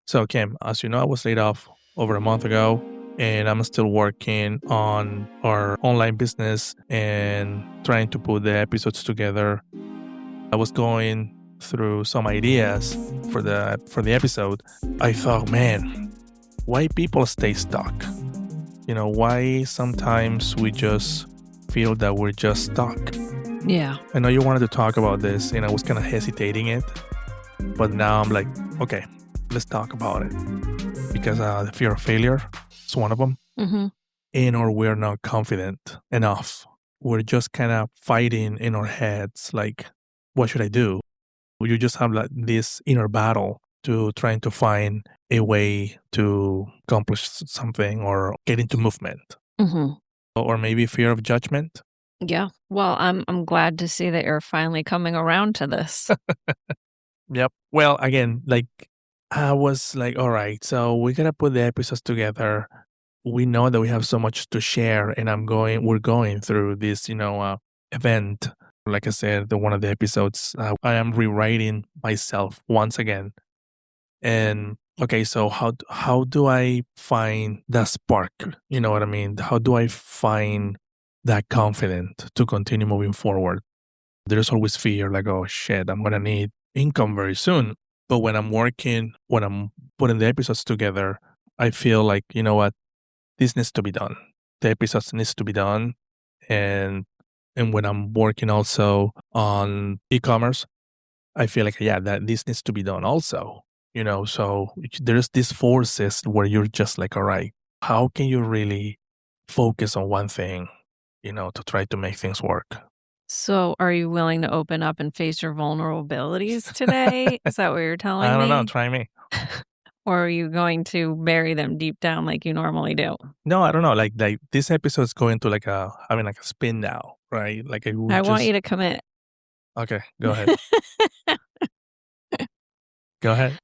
So, Kim, as you know, I was laid off over a month ago, and I'm still working on our online business and trying to put the episodes together. I was going through some ideas for the episode. I thought, man, why people stay stuck? Why sometimes we just feel that we're just stuck. Yeah. I know you wanted to talk about this, and I was kind of hesitating it, but now I'm like, okay, let's talk about it. Because the fear of failure is one of them. Mm-hmm. Or we're not confident enough. We're just kind of fighting in our heads, like, what should I do? You just have like this inner battle to trying to find a way to accomplish something or get into movement. Mm-hmm. Or maybe fear of judgment. Yeah. Well, I'm glad to see that you're finally coming around to this. Yep. Well, again, like I was like, all right, so we gotta put the episodes together. We know that we have so much to share, and we're going through this, event. Like I said, one of the episodes, I am rewriting myself once again. And okay, so how do I find that spark? You know what I mean? How do I find that confidence to continue moving forward? There's always fear, like, oh shit, I'm gonna need income very soon. But when I'm putting the episodes together, I feel like, you know what, this needs to be done. The episodes needs to be done. And when I'm working also on e-commerce, I feel like, yeah, that this needs to be done also. So there's these forces where you're just like, all right, how can you really focus on one thing, to try to make things work? So are you willing to open up and face your vulnerabilities today? Is that what you're telling I don't know. me? Try me. Or are you going to bury them deep down like you normally do? No, I don't know. Like this episode's going to having like a spin now, right? Like I want you to commit. Okay, go ahead. Go ahead.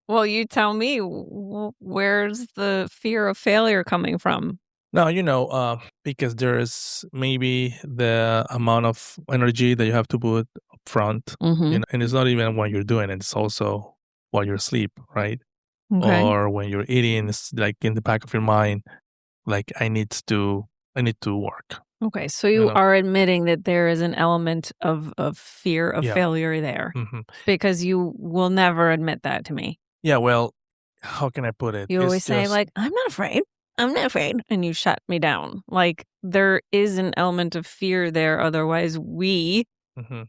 Well, you tell me, where's the fear of failure coming from? No, because there's maybe the amount of energy that you have to put up front, Mm-hmm. and it's not even when you're doing it, it's also while you're asleep, right? Okay. Or when you're eating, it's like in the back of your mind, like I need to work. Okay, so you know? are admitting that there is an element of fear of Yeah. failure there, hmm because you will never admit that to me. Yeah, well, how can I put it? You It's always say, just like, "I'm not afraid. I'm not afraid," and you shut me down. Like, there is an element of fear there, otherwise mhm.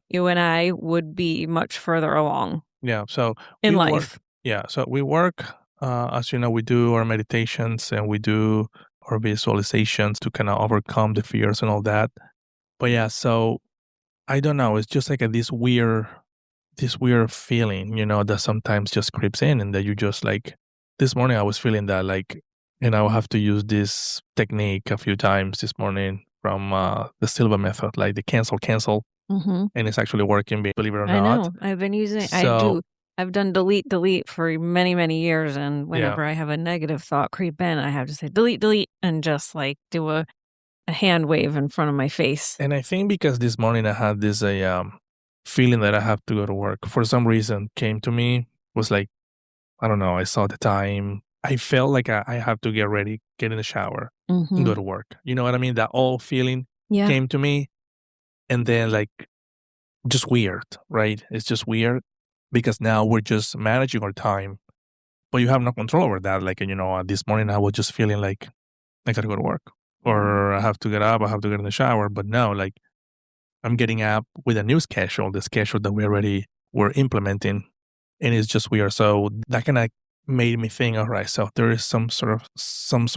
you and I, would be much further along Yeah. So in we work. life. Yeah. So we work. As you know, we do our meditations and we do our visualizations to kind of overcome the fears and all that. But yeah, so I don't know. It's just like this weird feeling, that sometimes just creeps in, and that you just like. This morning, I was feeling that like, and I'll have to use this technique a few times this morning from the Silva method, like the cancel, Mhm. and it's actually working. Believe it or I not. know. I've been using So I've done delete for many, many years, and yeah. whenever I have a negative thought creep in, I have to say, delete, and just, like, do a hand wave in front of my face. And I think because this morning I had this feeling that I have to go to work for some reason came to me, was like, I don't know, I saw the time. I felt like I have to get ready, get in the shower, and go Mhm. to work. You know what I mean? That all feeling Yeah. came to me, and then like just weird, right? It's just weird because now we're just managing our time, but you have no control over that. Like, this morning I was just feeling like I gotta go to work, or I have to get up, I have to get in the shower. But no, like I'm getting up with a new schedule, the schedule that were implementing, and it's just weird. So that kind of made me think, all right, so there is some sort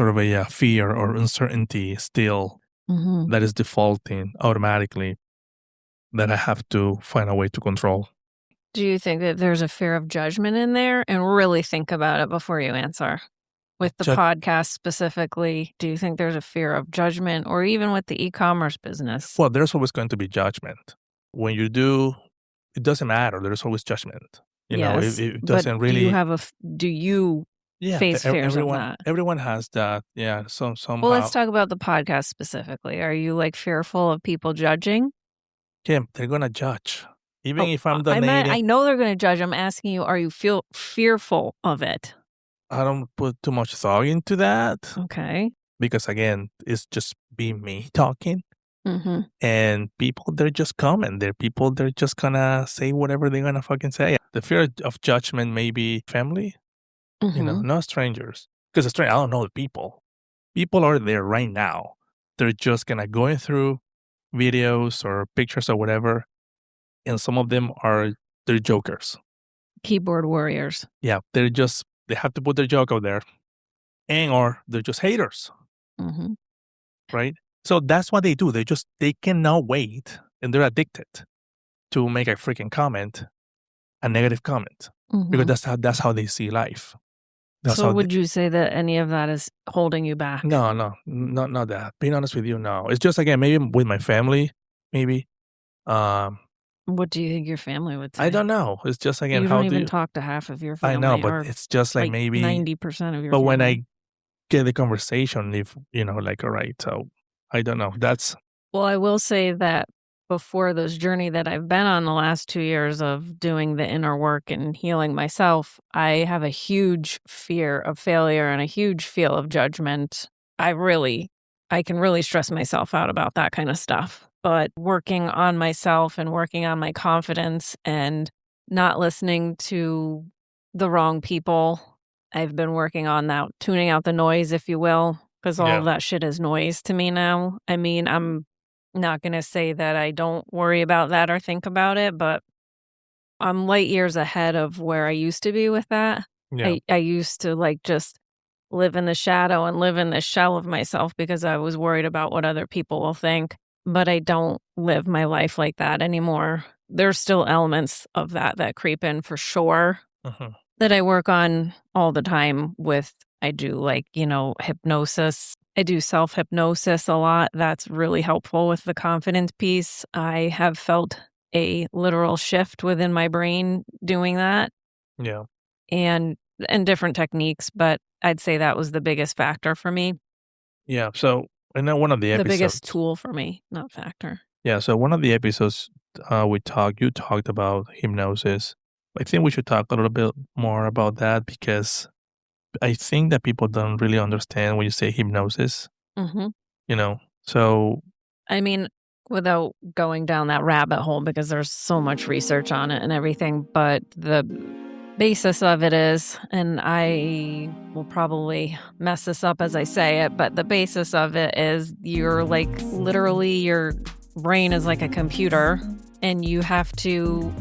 of a fear or uncertainty still Mhm. that is defaulting automatically that I have to find a way to control. Do you think that there's a fear of judgment in there? And really think about it before you answer. With the Ju- podcast specifically, do you think there's a fear of judgment, or even with the e-commerce business? Well, there's always going to be judgment. When you do, it doesn't matter. There's always judgment. Yes, It but doesn't do you really. have do you Yeah, face fears of that? everyone has that. Yeah, Well, somehow. let's talk about the podcast specifically. Are you, like, fearful of people judging? Kim, they're gonna judge. Even Oh, if I'm I donating. know they're gonna judge. I'm asking you, are you feel fearful of it? I don't put too much thought into that Okay. because again, it's just be me talking. Mhm. And people, they're just coming. They're people, they're just gonna say whatever they're gonna fucking say. The fear of judgment, maybe family, Mhm. no strangers. Because a stranger, I don't know the people. People are there right now. They're just gonna going through videos or pictures or whatever, and some of them are they're jokers. Keyboard warriors. Yeah, they have to put their joke out there, and or they're just haters, Mhm. right? So that's what they do. They cannot wait, and they're addicted to make a freaking comment, a negative comment, because Mhm. that's how they see life. That's So how they. would you say that any of that is holding you back? No, no, not that. Being honest with you, no. It's just again maybe with my family, maybe. Um, What do you think your family would I say? don't know. It's just again You how don't do even you? talk to half of your I know, family but or it's just like like maybe. 90% of your But when family. I get the conversation, if like, all right, so I don't know. That's Well, I will say that before this journey that I've been on the last 2 years of doing the inner work and healing myself, I have a huge fear of failure and a huge fear of judgment. I really I can really stress myself out about that kind of stuff. But working on myself and working on my confidence and not listening to the wrong people, I've been working on that, tuning out the noise, if you will, because all of yeah, that shit is noise to me now. I mean, I'm not gonna say that I don't worry about that or think about it, but I'm light years ahead of where I used to be with that. yeah, I used to, like, just live in the shadow and live in the shell of myself because I was worried about what other people will think, but I don't live my life like that anymore. There's still elements of that that creep in for sure hmm, that I work on all the time with I do, like, hypnosis. I do self-hypnosis a lot. That's really helpful with the confidence piece. I have felt a literal shift within my brain doing that yeah, and different techniques, but I'd say that was the biggest factor for me. yeah. So I know one of the The biggest episodes. tool for me, not factor. Yeah, so one of the episodes you talked about hypnosis. I think we should talk a little bit more about that because I think that people don't really understand when you say hypnosis. Mhm. You know, so I mean, without going down that rabbit hole because there's so much research on it and everything, but the basis of it is, and I will probably mess this up as I say it, but the basis of it is you're like literally your brain is like a computer and you have to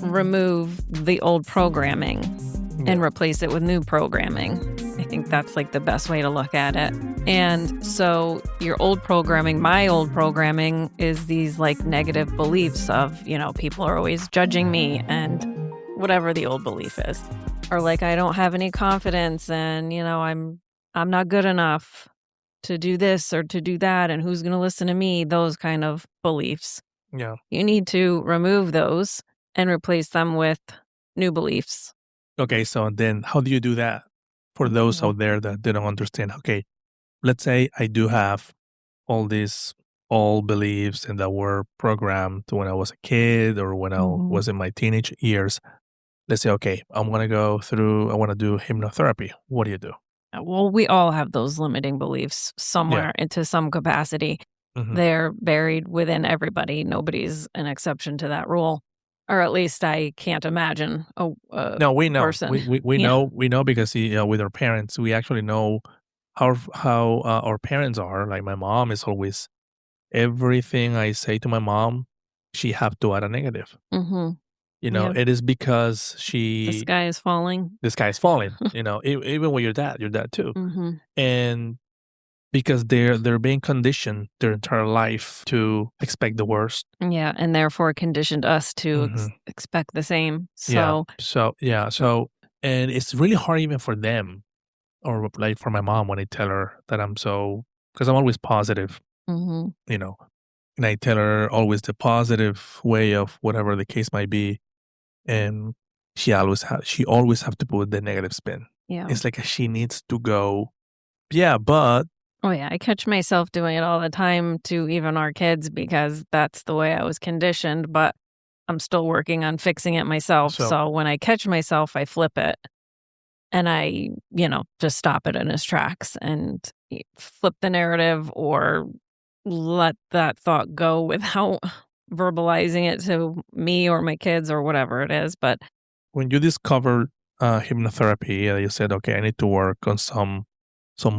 remove the old programming and yeah, replace it with new programming. I think that's like the best way to look at it. And so your old programming, my old programming is these like negative beliefs of, people are always judging me and whatever the old belief is. Or like I don't have any confidence and, I'm not good enough to do this or to do that and who's going to listen to me, those kind of beliefs. yeah. You need to remove those and replace them with new beliefs. Okay, so then how do you do that for those Well, out there that they don't understand? Okay, let's say I do have all these old beliefs and that were programmed when I was a kid or when I mhm. was in my teenage years. Let's say, okay, I want to do hypnotherapy. What do you do? Well, we all have those limiting beliefs Yeah. somewhere into some capacity. Hmm. They're buried within everybody. Nobody's an exception to that rule. Or at least I can't imagine a No, we know. person. We Yeah. know. We know because with our parents, we actually know how our parents are. Like my mom is always everything I say to my mom, she have to add a negative. Mhm. Yeah. It is because The sky is falling. the sky is falling. Even with your dad too, Mhm. and because they're being conditioned their entire life to expect the worst. Yeah, and therefore conditioned us to Hmm. expect the same. Yeah. So, So yeah. So and it's really hard even for them or like for my mom when I tell her that because I'm always positive, mhm. you know, and I tell her always the positive way of whatever the case might be, and she always have to put the negative spin. Yeah. It's like she needs to go, yeah, but Oh, yeah, I catch myself doing it all the time to even our kids because that's the way I was conditioned, but I'm still working on fixing it myself, so so when I catch myself, I flip it. and I, just stop it in its tracks and flip the narrative or let that thought go without verbalizing it to me or my kids or whatever it is. But When you discovered hypnotherapy, you said, "Okay, I need to work on some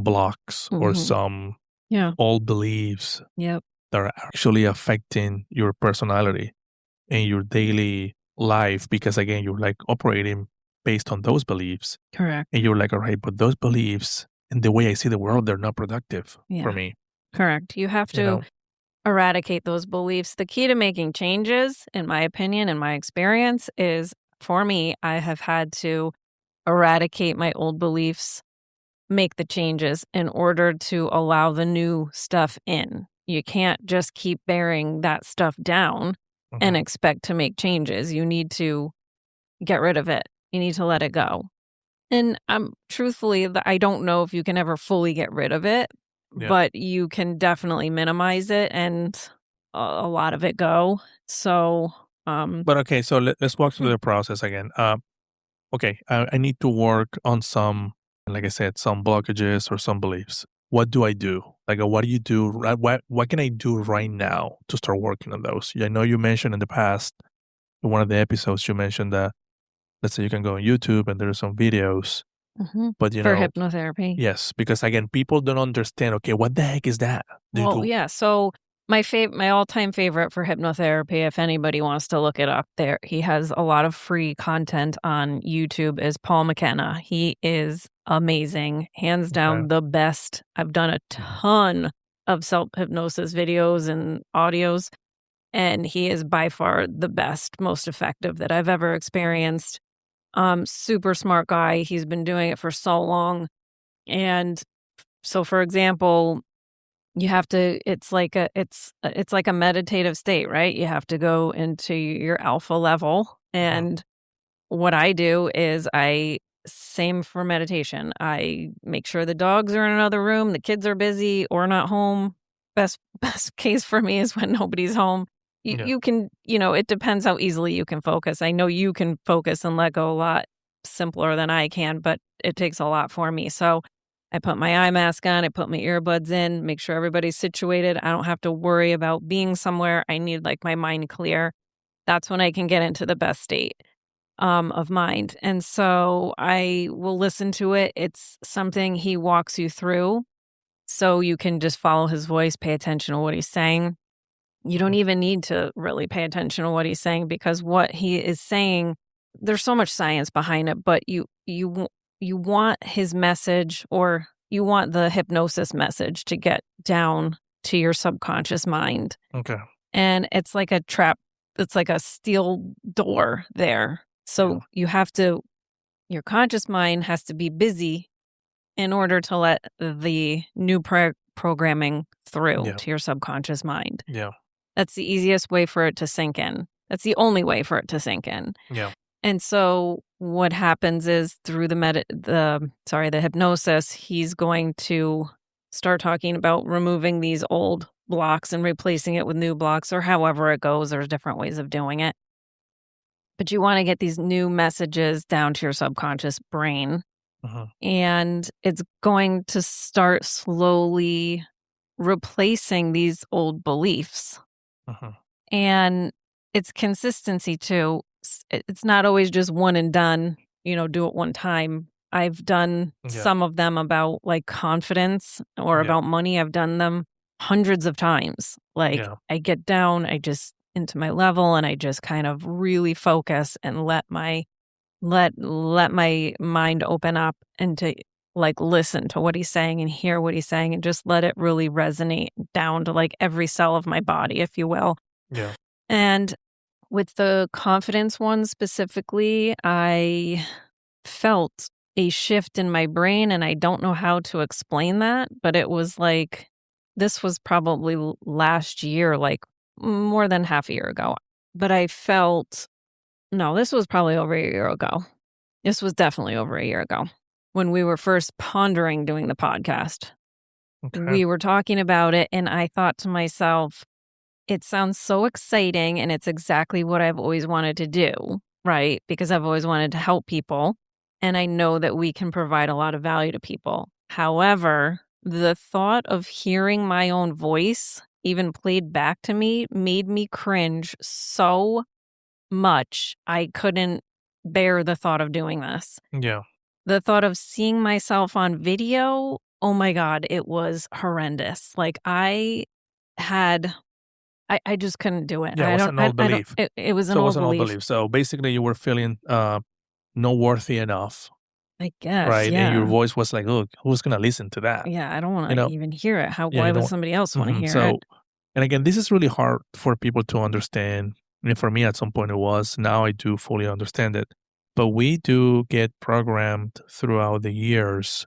blocks or mhm, some yeah, old beliefs yep, that are actually affecting your personality and your daily life." Because again, you're like operating based on those beliefs, and correct. you're like, "All right, but those beliefs and the way I see the world, they're not productive for Yeah, me." correct. You have You to know? eradicate those beliefs. The key to making changes, in my opinion, in my experience, is for me, I have had to eradicate my old beliefs, make the changes in order to allow the new stuff in. You can't just keep bearing that stuff down and Mhm. expect to make changes. You need to get rid of it. You need to let it go. And truthfully, I don't know if you can ever fully get rid of it, Yeah. but you can definitely minimize it and a lot of it go. So, um, But okay, so let's walk through hmm, the process again. Okay, I need to work on some, like I said, some blockages or some beliefs. What do I do? Like, what do you do? What can I do right now to start working on those? I know you mentioned in the past, in one of the episodes, you mentioned that, let's say you can go on YouTube and there are some videos, mhm, but for hypnotherapy. yes, because again, people don't understand, okay, what the heck is that? Well, yeah. So my all-time favorite for hypnotherapy, if anybody wants to look it up, there he has a lot of free content on YouTube. Is Paul McKenna. He is amazing, hands Okay. down the best. I've done a ton of self hypnosis videos and audios, and he is by far the best, most effective that I've ever experienced. Super smart guy. He's been doing it for so long, and so for example, you have to it's like a meditative state, right? You have to go into your alpha level, Mhm. and what I do is I same for meditation. I make sure the dogs are in another room, the kids are busy or not home. Best best case for me is when nobody's home. You Yeah. you can, it depends how easily you can focus. I know you can focus and let go a lot simpler than I can, but it takes a lot for me. So I put my eye mask on, I put my earbuds in, make sure everybody's situated. I don't have to worry about being somewhere. I need like my mind clear. That's when I can get into the best state of mind. And so I will listen to it. It's something he walks you through. So you can just follow his voice, pay attention to what he's saying. You don't Mhm. even need to really pay attention to what he's saying because what he is saying, there's so much science behind it, but you want his message or you want the hypnosis message to get down to your subconscious mind. Okay. And it's like a trap, it's like a steel door there. Yeah. So your conscious mind has to be busy in order to let the new programming through Yeah. to your subconscious mind. Yeah. That's the easiest way for it to sink in. That's the only way for it to sink in. Yeah. And so what happens is through the hypnosis, he's going to start talking about removing these old blocks and replacing it with new blocks or however it goes. There's different ways of doing it. But you want to get these new messages down to your subconscious brain. Mhm. And it's going to start slowly replacing these old beliefs. Mhm. And it's consistency too. It's not always just one and done, do it one time. I've done Yeah. some of them about like confidence or Yeah. about money. I've done them hundreds of times. Like Yeah. I get down, I just into my level and I just kind of really focus and let my mind open up and to like listen to what he's saying and hear what he's saying and just let it really resonate down to like every cell of my body, if you will. Yeah. And with the confidence one specifically, I felt a shift in my brain, and I don't know how to explain that, but it was like this was probably last year, like more than half a year ago. But I felt no, this was probably over a year ago. This was definitely over a year ago when we were first pondering doing the podcast. Okay. We were talking about it, and I thought to myself, it sounds so exciting and it's exactly what I've always wanted to do, right? Because I've always wanted to help people. and I know that we can provide a lot of value to people. However, the thought of hearing my own voice, even played back to me, made me cringe so much. I couldn't bear the thought of doing this. Yeah. The thought of seeing myself on video, oh my god, it was horrendous. Like, had I just couldn't do it. Yeah, it was an old I don't belief. it was an So it was old an old belief. belief. So basically you were feeling not worthy enough, I guess, right? And your yeah. voice was like, look, who's gonna listen to that? Yeah, I don't You wanna know? even hear it. How Yeah, why you would don't. somebody else wanna Mhm. hear it? So, and again, this is really hard for people to understand. And for me, at some point, it was. Now I do fully understand it. But we do get programmed throughout the years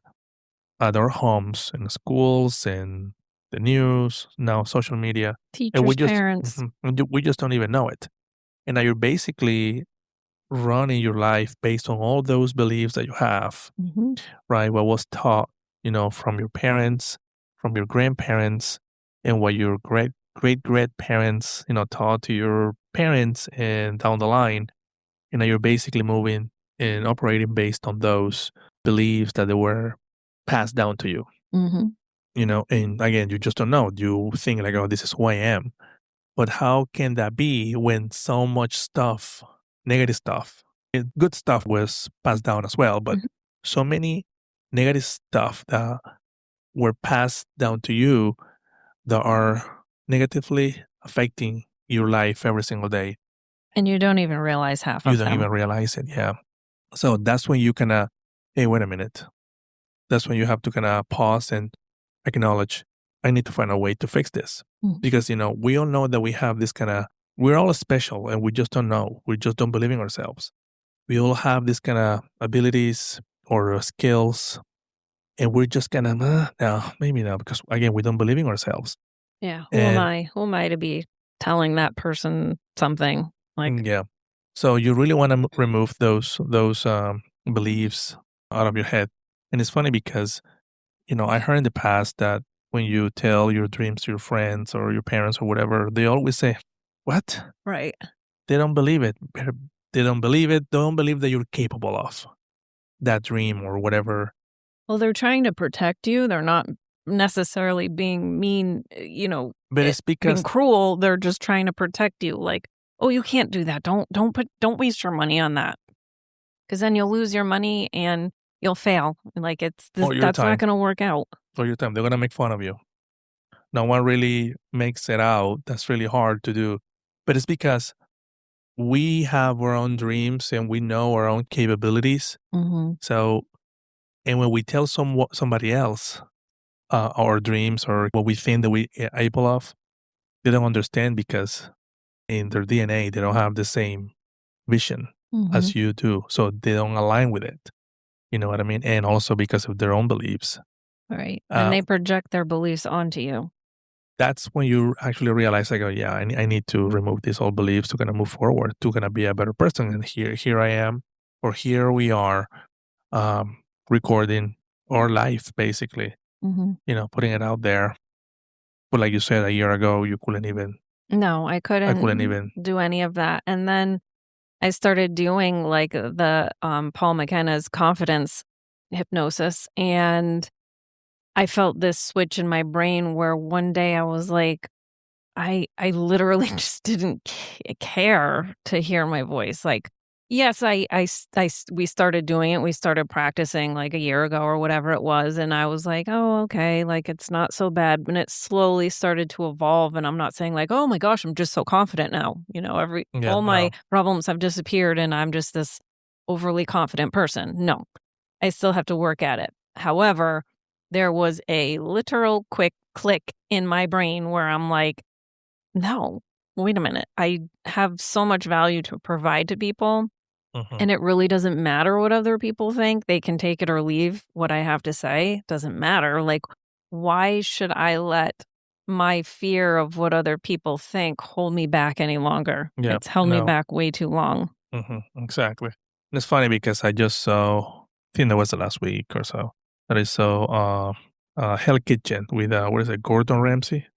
at our homes, in schools, in the news, now social media, and we Teachers, just parents. mhm, we just don't even know it. And now you're basically running your life based on all those beliefs that you have, Mhm, right? What was taught, from your parents, from your grandparents, and what your great grandparents, taught to your parents and down the line. You're basically moving and operating based on those beliefs that they were passed down to you, mhm, and again, you just don't know. You think like, oh, this is who I am. But how can that be when so much stuff, negative stuff, and good stuff was passed down as well, but mhm, so many negative stuff that were passed down to you that are negatively affecting your life every single day. and you don't even realize half You of don't them. even realize it. Yeah. So that's when you kind of, hey, wait a minute. That's when you have to kind of pause and acknowledge, I need to find a way to fix this. Mm, Because, we all know that we have this kind of, we're all special and we just don't know. We just don't believe in ourselves. We all have this kind of abilities or skills, and we're just kind of, no, maybe not, because again, we don't believe in ourselves. yeah, who am And I? Who am I to be telling that person something? Like, yeah, so you really want to remove those beliefs out of your head. And it's funny because I heard in the past that when you tell your dreams to your friends or your parents or whatever, they always say, "What? right. They don't believe it. They don't believe it. Don't believe that you're capable of that dream or whatever." Well, they're trying to protect you. They're not necessarily being mean, But it's being because, cruel. They're just trying to protect you. Like, oh, you can't do that. Don't waste your money on that because then you'll lose your money and you'll fail. Like all your that's not time, going to work out. they're gonna make fun of you. No one really makes it out. That's really hard to do. But it's because we have our own dreams and we know our own capabilities. Hmm. So, and when we tell somebody else our dreams or what we think that we are able of, they don't understand because in their DNA, they don't have the same vision Hmm. as you do. So they don't align with it. You know what I mean? And also because of their own beliefs. Right. And Uh, they project their beliefs onto you. that's when you actually realize, like, oh, yeah, I need to remove these old beliefs to kind of move forward, to kind of be a better person. And here I am, or here we are, um, recording our life, basically, Hmm. putting it out there. But like you said, a year ago, No, I couldn't couldn't even, do any of that. And then I started doing like the Paul McKenna's confidence hypnosis, and I felt this switch in my brain where one day I was like, I literally just didn't care to hear my voice. Like, yes, we started doing it. We started practicing like a year ago or whatever it was, and I was like, oh, okay, like it's not so bad. And it slowly started to evolve. And I'm not saying like, oh my gosh, I'm just so confident now. yeah, All my no. problems have disappeared, and I'm just this overly confident person. No, I still have to work at it. However, there was a literal quick click in my brain where I'm like, no, wait a minute. I have so much value to provide to people, Mhm. and it really doesn't matter what other people think. They can take it or leave what I have to say. Doesn't matter. Like, why should I let my fear of what other people think hold me back any longer? Yeah, It's held me no. back way too long. Exactly. And it's funny because I just saw, I think that was the last week or so, that I saw Hell Kitchen with, what is it, Gordon Ramsay?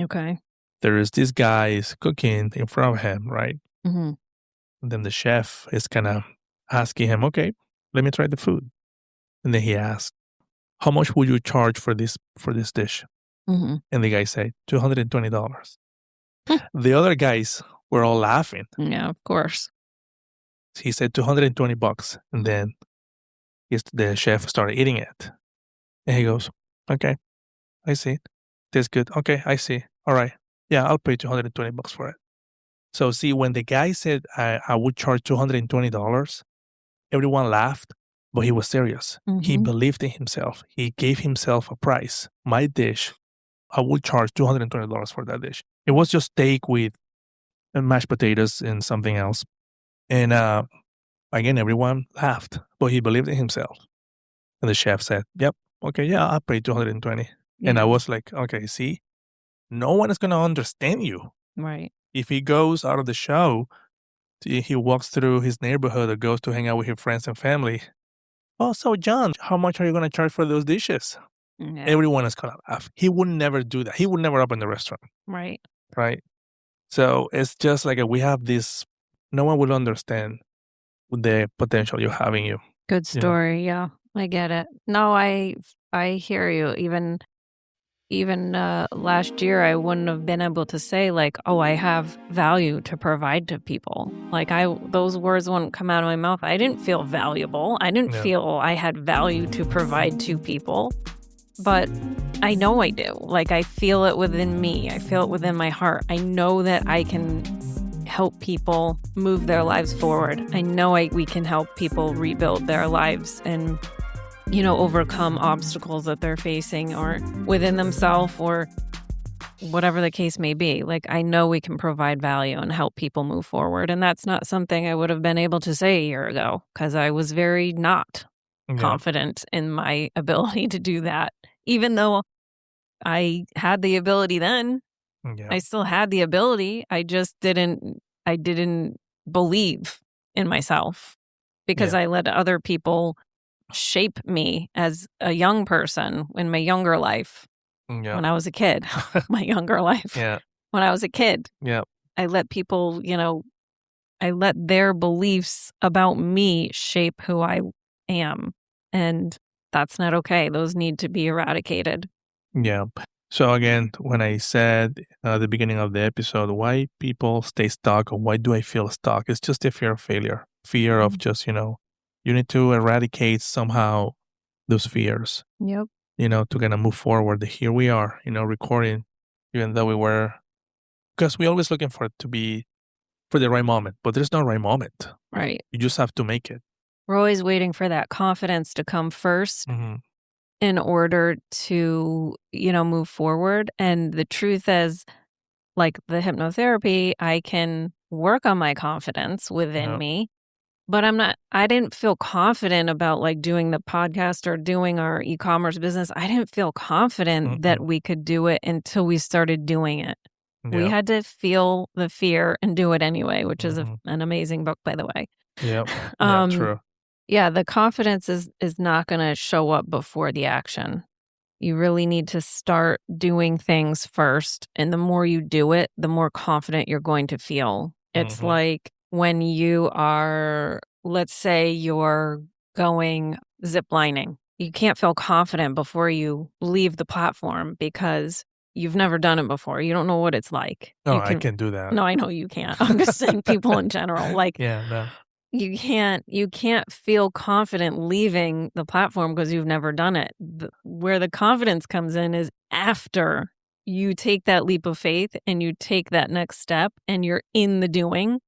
Okay. There is this guy is cooking in front of him, right? Hmm. And then the chef is kind of asking him, okay, let me try the food. And then he asked, how much would you charge for this dish? Mhm. And the guy said, $220. The other guys were all laughing. Yeah, of course. He said 220 bucks. And then the chef started eating it. And he goes, okay, I see. Tastes good. Okay, I see. All right. Yeah, I'll pay 220 bucks for it. So see, when the guy said I would charge $220, everyone laughed, but he was serious. He Mhm. believed in himself. He gave himself a price. My dish, I would charge $220 for that dish. It was just steak with mashed potatoes and something else. And again, everyone laughed, but he believed in himself. And the chef said, yep, okay, yeah, I'll pay 220. And I Yeah, was like, okay, see, no one is going to understand you. right. If he goes out of the show, he walks through his neighborhood or goes to hang out with his friends and family. Oh, so John, how much are you going to charge for those dishes? Yeah, Everyone is going to laugh. He would never do that. He would never open the restaurant, right. right? So it's just like we have this, no one will understand the potential you have in you, Good you know? story, yeah, I get it. No, I hear you. Even last year, I wouldn't have been able to say like, "Oh, I have value to provide to people." Like those words wouldn't come out of my mouth. I didn't feel valuable. I didn't Yeah. feel I had value to provide to people, but I know I do. Like I feel it within me. I feel it within my heart. I know that I can help people move their lives forward. I know we can help people rebuild their lives and overcome obstacles that they're facing or within themselves or whatever the case may be. Like, I know we can provide value and help people move forward. And that's not something I would have been able to say a year ago because I was very not Yeah. confident in my ability to do that. Even though I had the ability then, Yeah. I still had the ability. I didn't believe in myself because Yeah. I let other people shape me as a young person in my younger life Yeah. when I was a kid, my younger life. Yeah. When I was a kid, Yeah. I let people, I let their beliefs about me shape who I am. And that's not okay. Those need to be eradicated. Yeah. So again, when I said at the beginning of the episode, why people stay stuck or why do I feel stuck? It's just a fear of failure, fear of Mm. just, you need to eradicate somehow those fears, Yep. to kind of move forward. Here we are, recording, even though we were, because we're always looking for it to be for the right moment, but there's no right moment. Right. You just have to make it. We're always waiting for that confidence to come first Hmm. in order to, move forward. And the truth is, like the hypnotherapy, I can work on my confidence within Yeah. me, but I didn't feel confident about like doing the podcast or doing our e-commerce business. I didn't feel confident that Mm-mm. we could do it until we started doing it. We Yeah. had to feel the fear and do it anyway, which is Hmm. an amazing book, by the way. Yeah. Yeah. um, True. yeah, the confidence is not going to show up before the action. You really need to start doing things first. And the more you do it, the more confident you're going to feel. It's Hmm. like when you are, let's say you're going zip lining. You can't feel confident before you leave the platform because you've never done it before. You don't know what it's like. No, You I can, can do that. no, I know you can't. I'm just saying people in general. Like Yeah. No. you can't feel confident leaving the platform because you've never done it. Where the confidence comes in is after you take that leap of faith and you take that next step and you're in the doing,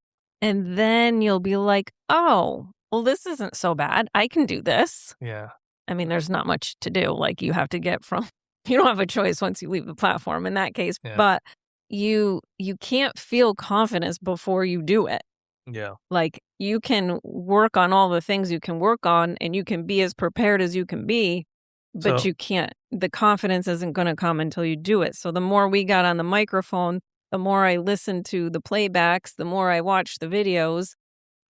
and then you'll be like, "Oh, well, this isn't so bad. I can do this." Yeah. I mean, there's not much to do. Like you have to get from you don't have a choice once you leave the platform in that case, Yeah. but you can't feel confidence before you do it. Yeah. Like, you can work on all the things you can work on, and you can be as prepared as you can be, but So you can't the confidence isn't gonna come until you do it. So the more we got on the microphone, the more I listened to the playbacks, the more I watched the videos,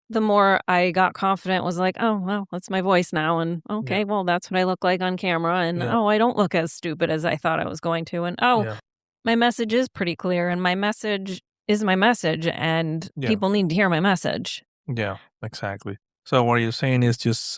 the more I got confident, was like, "Oh, well, that's my voice now, and yeah. okay, well, that's what I look like on camera, and, Yeah. oh, I don't look as stupid as I thought I was going to, and, oh, Yeah. my message is pretty clear, and my message is my message, and Yeah. people need to hear my message." Yeah. Exactly. So what you're saying is just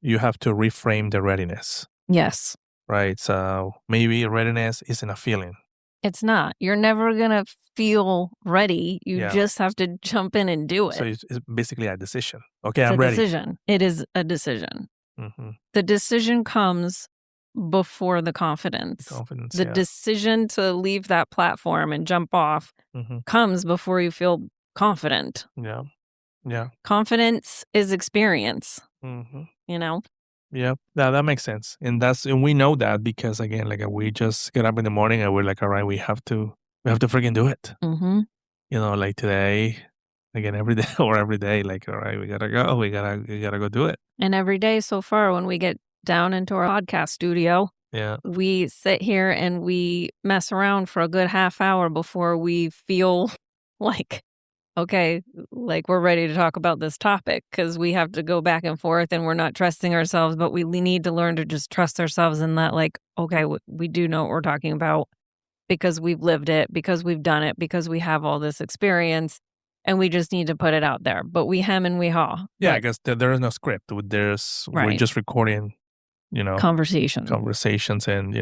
you have to reframe the readiness, Yes. right? So maybe readiness isn't a feeling. It's not. You're never gonna feel ready. You Yeah. just have to jump in and do So it. it's basically a decision. Okay, It's a I'm ready. decision. It is a decision. Hmm. The decision comes before the The confidence. confidence. The Yeah. decision to leave that platform and jump off Hmm. comes before you feel confident. Yeah. Yeah. Confidence is experience, Hmm. you know? Yeah. That makes sense. And we know that because again, like we just get up in the morning and we're like, all right, we have to freaking do it. Mhm. Like today, again, every day or every day, like, all right, we gotta go. We gotta go do it. And every day so far when we get down into our podcast studio, Yeah. we sit here and we mess around for a good half hour before we feel like, okay, like we're ready to talk about this topic because we have to go back and forth and we're not trusting ourselves, but we need to learn to just trust ourselves in that, like, okay, we do know what we're talking about because we've lived it, because we've done it, because we have all this experience and we just need to put it out there. But we hem and we haw. Yeah, I But guess there is no script. We're right, just recording, you know, conversation. conversations and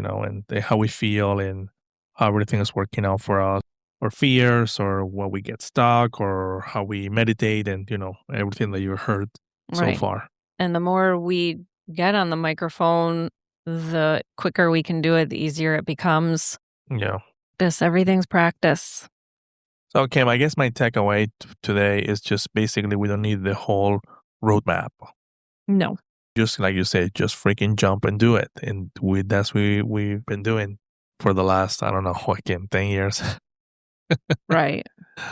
how we feel and how everything is working out for us, or fears, or where we get stuck, or how we meditate, and everything that you heard so Right. far. And the more we get on the microphone, the quicker we can do it, the easier it becomes. Yeah. This everything's practice. So Kim, I guess my takeaway today is just basically we don't need the whole roadmap. No. Just like you said, just freaking jump and do it, and we've been doing for the last, I don't know, what, Kim, 10 years. Right.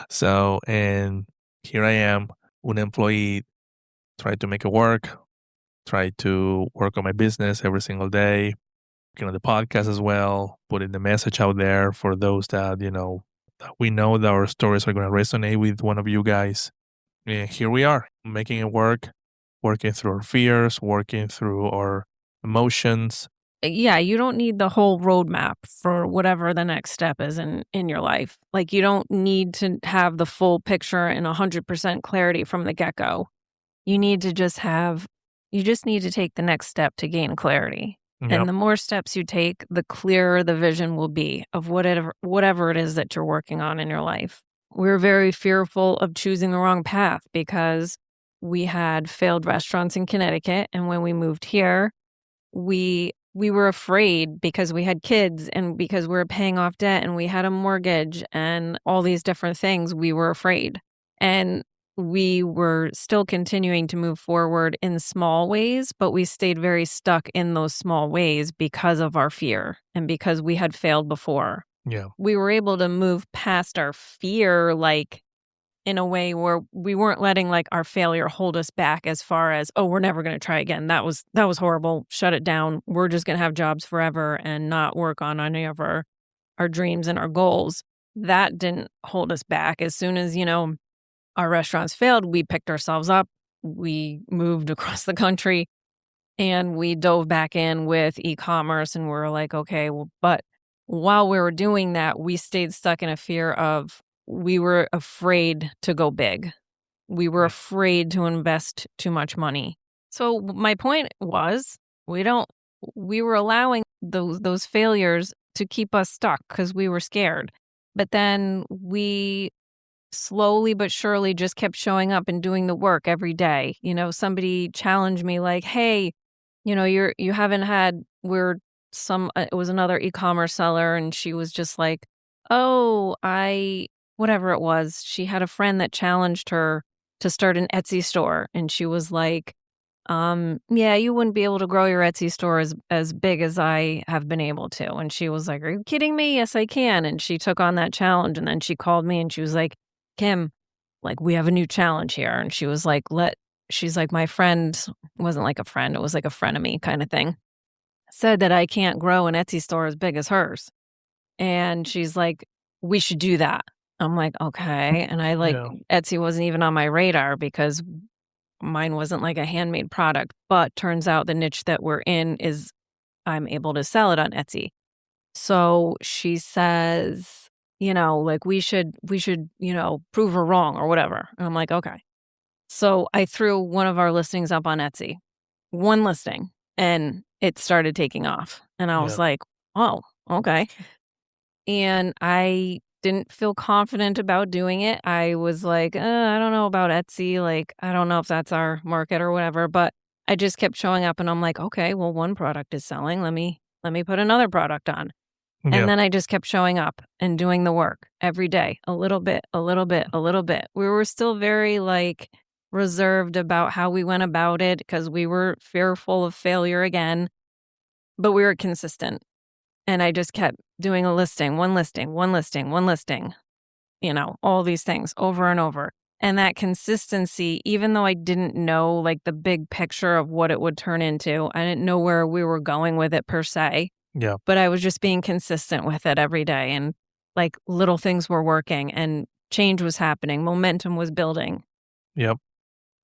So, and here I am, an employee, try to make it work, try to work on my business every single day, working on the podcast as well, putting the message out there for those that we know that our stories are going to resonate with one of you guys. And here we are, making it work, working through our fears, working through our emotions. Yeah, you don't need the whole roadmap for whatever the next step is in your life. Like you don't need to have the full picture and 100% clarity from the get-go. You need to just have you just need to take the next step to gain clarity. And Yep. the more steps you take, the clearer the vision will be of whatever it is that you're working on in your life. We're very fearful of choosing the wrong path because we had failed restaurants in Connecticut, and when we moved here, we were afraid because we had kids and because we were paying off debt and we had a mortgage and all these different things, we were afraid. And we were still continuing to move forward in small ways, but we stayed very stuck in those small ways because of our fear and because we had failed before. Yeah. We were able to move past our fear, like in a way where we weren't letting like our failure hold us back as far as, oh, we're never going to try again. That was horrible. Shut it down. We're just going to have jobs forever and not work on any of our dreams and our goals. That didn't hold us back. As soon as, our restaurants failed, we picked ourselves up. We moved across the country and we dove back in with e-commerce and we're like, okay, well, but while we were doing that, we stayed stuck in a fear of we were afraid to go big. We were Yeah. afraid to invest too much money. So my point was we don't we were allowing those failures to keep us stuck because we were scared. But then we slowly but surely just kept showing up and doing the work every day. Somebody challenged me like, "Hey, you haven't had we're some it was another e-commerce seller and she was just like, "Oh, I whatever it was." She had a friend that challenged her to start an Etsy store and she was like, yeah, you wouldn't be able to grow your Etsy store as big as I have been able to." And she was like, "Are you kidding me? Yes, I can." And she took on that challenge and then she called me and she was like, "Kim, like we have a new challenge here." And she was like, she's like, "My friend wasn't like a friend, it was like a frenemy kind of thing. Said that I can't grow an Etsy store as big as hers." And she's like, "We should do that." I'm like, "Okay." And I like Yeah. Etsy wasn't even on my radar because mine wasn't like a handmade product, but turns out the niche that we're in is I'm able to sell it on Etsy. So she says, like we should, prove her wrong or whatever. And I'm like, okay. So I threw one of our listings up on Etsy, one listing, and it started taking off. And I was Yeah. like, oh, okay. And I didn't feel confident about doing it. I was like, I don't know about Etsy. Like, I don't know if that's our market or whatever. But I just kept showing up and I'm like, okay, well, one product is selling. Let me put another product on. And Yeah. then I just kept showing up and doing the work every day, a little bit, a little bit, a little bit. We were still very like reserved about how we went about it because we were fearful of failure again, but we were consistent. And I just kept doing a listing, one listing, one listing, one listing, all these things over and over. And that consistency, even though I didn't know like the big picture of what it would turn into, I didn't know where we were going with it per se, Yeah. but I was just being consistent with it every day. And like little things were working and change was happening, momentum was building. Yep.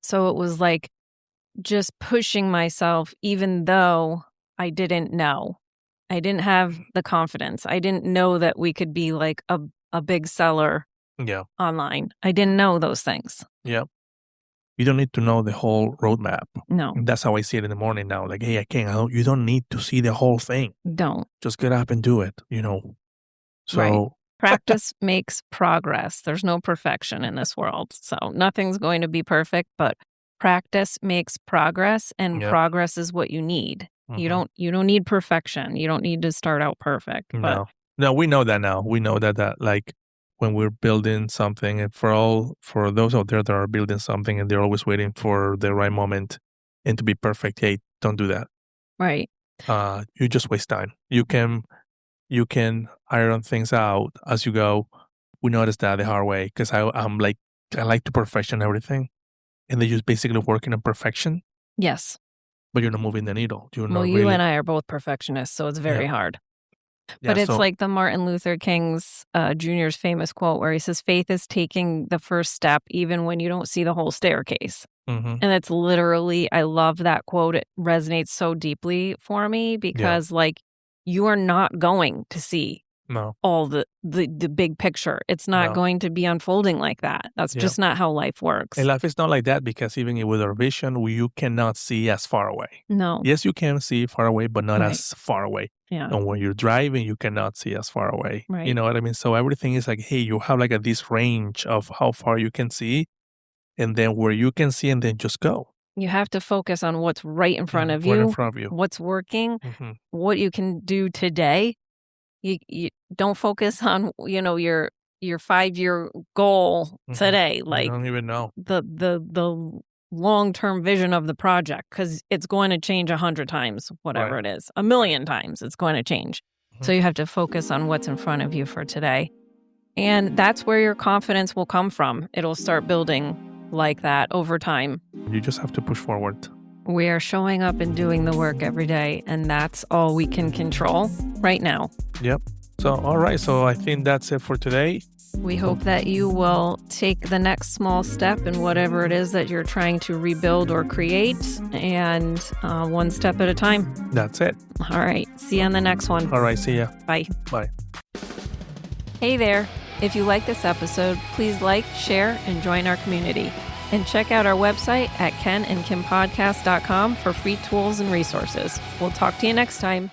So it was like just pushing myself, even though I didn't know. I didn't have the confidence. I didn't know that we could be like a big seller Yeah. online. I didn't know those things. Yep. You don't need to know the whole roadmap. No, That's how I see it in the morning now. Like, hey, you don't need to see the whole thing. don't. Just get up and do it, Right. So, Practice makes progress. There's no perfection in this world. So nothing's going to be perfect, but practice makes progress and yep. progress is what you need. You Hmm. don't need perfection. You don't need to start out perfect. But No. No, we know that now. We know that like when we're building something and for those out there that are building something and they're always waiting for the right moment and to be perfect, hey, don't do that. right. You just waste time. You can iron things out as you go. We noticed that the hard way because I'm like I like to perfection everything, and they just basically working on perfection, Yes. but you're not moving the needle. You're Well, not you really. and I are both perfectionists, so it's Yeah, very hard. yeah. But it's So, like the Martin Luther King's Jr.'s famous quote where he says, faith is taking the first step even when you don't see the whole staircase. hmm, And it's literally, I love that quote. It resonates so deeply for me yeah, because, like, you are not going to see no, all the big picture. It's not no, going to be unfolding like that. That's yeah. just not how life And works. life is not like that because even with our vision, you cannot see as far away. No. Yes, you can see far away, but not Right. as far away. Yeah. And when you're driving, you cannot see as far away. You Right. know what I mean? So everything is like, hey, you have like this range of how far you can see, and then where you can see, and then just go. You have to focus on what's right in front of Right in you, front of you. what's working, Hmm. what you can do today. You don't focus on, your 5-year goal Hmm. today, You like don't even know. the long-term vision of the project, because it's going to change 100 times, Right. whatever it is. A Right. million times it's going to change. Mhm. So you have to focus on what's in front of you for today. And that's where your confidence will come from. It'll start building like that over time. You just have to push forward. We are showing up and doing the work every day, and that's all we can control right now. Yep. So, all right. So I think that's it for today. We hope that you will take the next small step in whatever it is that you're trying to rebuild or create, and one step at a time. That's it. All right. See you on the next one. All right. See ya. Bye. Bye. Hey there. If you like this episode, please like, share, and join our community. And check out our website at kenandkimpodcast.com for free tools and resources. We'll talk to you next time.